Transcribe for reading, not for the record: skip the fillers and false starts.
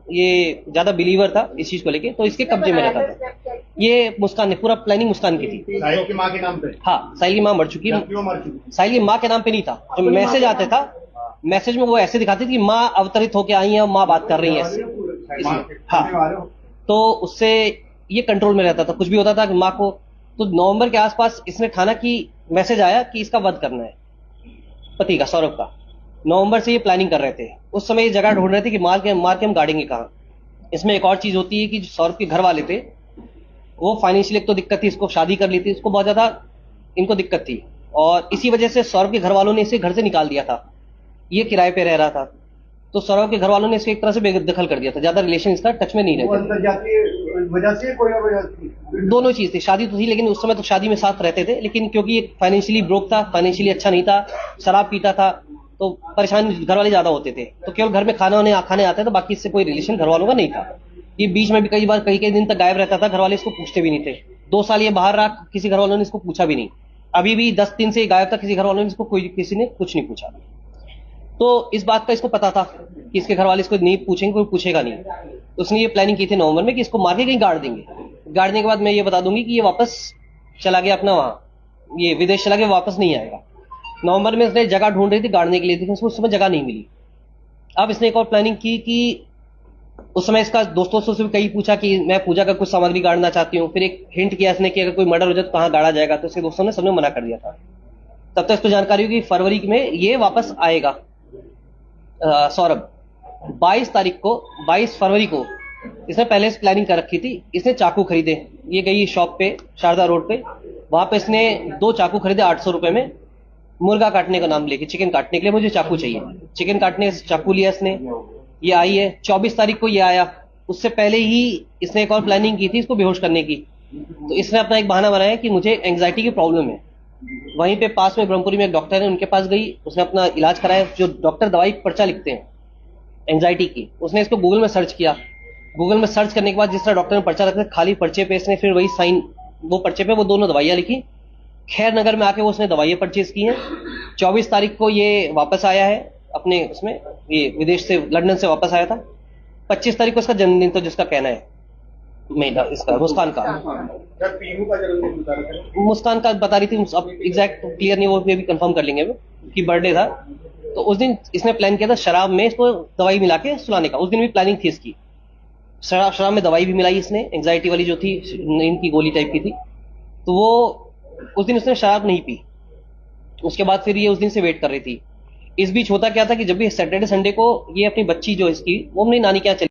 ये ज्यादा बिलीवर था इस चीज को लेके, तो इसके कब्जे में रहता था। ये मुस्कान ने, पूरा प्लानिंग मुस्कान की थी। साहिल की माँ के नाम पे? हाँ, साहिल की माँ मर चुकी है। क्यों मर चुकी? साहिल की माँ के नाम पे नहीं था, जो मैसेज आता था, मैसेज में वो ऐसे दिखाती थी कि माँ अवतरित होके आई है, माँ बात कर रही है इसलिए। हाँ, तो उससे ये कंट्रोल में रहता था, कुछ भी होता था कि माँ को। तो नवंबर के आसपास इसने ठाना कि मैसेज आया कि इसका वध करना है, पति का, सौरभ का। नवंबर से ये प्लानिंग कर रहे थे। उस समय ये जगह ढूंढ रहे थे कि मार के हम गाड़ेंगे कहाँ। इसमें एक और चीज होती है कि जो सौरभ के घर वाले थे, वो फाइनेंशियल एक तो दिक्कत थी, इसको शादी कर ली थी, इसको बहुत ज्यादा इनको दिक्कत थी, और इसी वजह से सौरभ के घर वालों ने इसे घर से निकाल दिया था। ये किराए पे रह रहा था, तो सौरभ के घर वालों ने इसको एक तरह से बेदखल कर दिया था, ज्यादा रिलेशन इसका टच में नहीं रहते। अंतरजातीय वजह से कोई और वजह थी? दोनों चीज थी, शादी तो थी लेकिन उस समय तो शादी में साथ रहते थे, लेकिन क्योंकि ये फाइनेंशियली ब्रोक था, फाइनेंशियली अच्छा नहीं था, शराब पीता था, तो परेशान घर वाले ज्यादा होते थे, तो केवल घर में खाने आते थे, बाकी इससे कोई रिलेशन घर वालों का नहीं था। ये बीच में भी कई बार कई कई दिन तक गायब रहता था, घर वाले इसको पूछते भी नहीं थे। 2 साल ये बाहर रहा, किसी घर वालों ने इसको पूछा भी नहीं। अभी भी 10 दिन से गायब था, किसी घर वालों ने इसको किसी ने कुछ नहीं पूछा। तो इस बात का इसको पता था कि इसके घर वाले इसको नहीं पूछेंगे, कोई पूछेगा नहीं। तो उसने ये प्लानिंग की थी नवंबर में कि इसको मार के कहीं गाड़ देंगे। गाड़ने के बाद मैं ये बता दूंगी कि ये वापस चला गया अपना वहां, ये विदेश चला गया, वापस नहीं आएगा। नवंबर में उसने जगह ढूंढ रही थी गाड़ने के लिए, लेकिन उसको उस समय जगह नहीं मिली। अब इसने एक और प्लानिंग की कि उस समय इसका दोस्तों से भी कहीं पूछा कि मैं पूजा का कुछ सामग्री गाड़ना चाहती हूँ। फिर एक हिंट किया इसने कि अगर कोई मर्डर हो जाए तो कहाँ गाड़ा जाएगा, तो इसके दोस्तों ने सबने मना कर दिया था। तब तक इसको जानकारी हुई कि फरवरी में ये वापस आएगा। सौरभ 22 फरवरी को इसने पहले से प्लानिंग कर रखी थी। इसने चाकू खरीदे, ये गई शॉप पे शारदा रोड पे, वहां पे इसने 2 चाकू खरीदे 800 रुपए में, मुर्गा काटने का नाम लेके, चिकन काटने के लिए मुझे चाकू चाहिए। चिकन काटने चाकू लिया इसने, ये आई है 24 तारीख को ये आया। उससे पहले ही इसने एक और प्लानिंग की थी इसको बेहोश करने की। तो इसने अपना एक बहाना बनाया कि मुझे एंग्जाइटी की प्रॉब्लम है। वहीं पे पास में ब्रह्मपुरी में एक डॉक्टर है, उनके पास गई, उसने अपना इलाज कराया। जो डॉक्टर दवाई पर्चा लिखते हैं एंग्जाइटी की, उसने इसको गूगल में सर्च किया। गूगल में सर्च करने के बाद जिस तरह डॉक्टर ने पर्चा रखा, खाली पर्चे पे इसने फिर वही साइन, वो पर्चे पे वो दोनों दवाइयां लिखी। खैर नगर में आके वो उसने दवाइयां परचेज की हैं। 24 तारीख को ये वापस आया है अपने उसमें, ये विदेश से, लंदन से वापस आया था। 25 तारीख को इसका जन्मदिन था, जिसका कहना है मेरा, इसका मुस्कान का। पीहू का जन्मदिन बता रहे थे? मुस्कान का बता रही थी, अब एग्जैक्ट क्लियर नहीं, वो भी कंफर्म कर लेंगे कि बर्थडे था। तो उस दिन इसने प्लान किया था शराब में इसको दवाई मिला के सुलाने का। उस दिन भी प्लानिंग थी इसकी, शराब में दवाई भी मिलाई इसने, एंग्जाइटी वाली जो थी, नींद की गोली टाइप की थी। तो वो उस दिन उसने शराब नहीं पी। उसके बाद फिर ये उस दिन से वेट कर रही थी। इस बीच होता क्या था कि जब भी सैटरडे संडे को ये अपनी बच्ची जो इसकी, वो अपनी नानी के यहाँ चली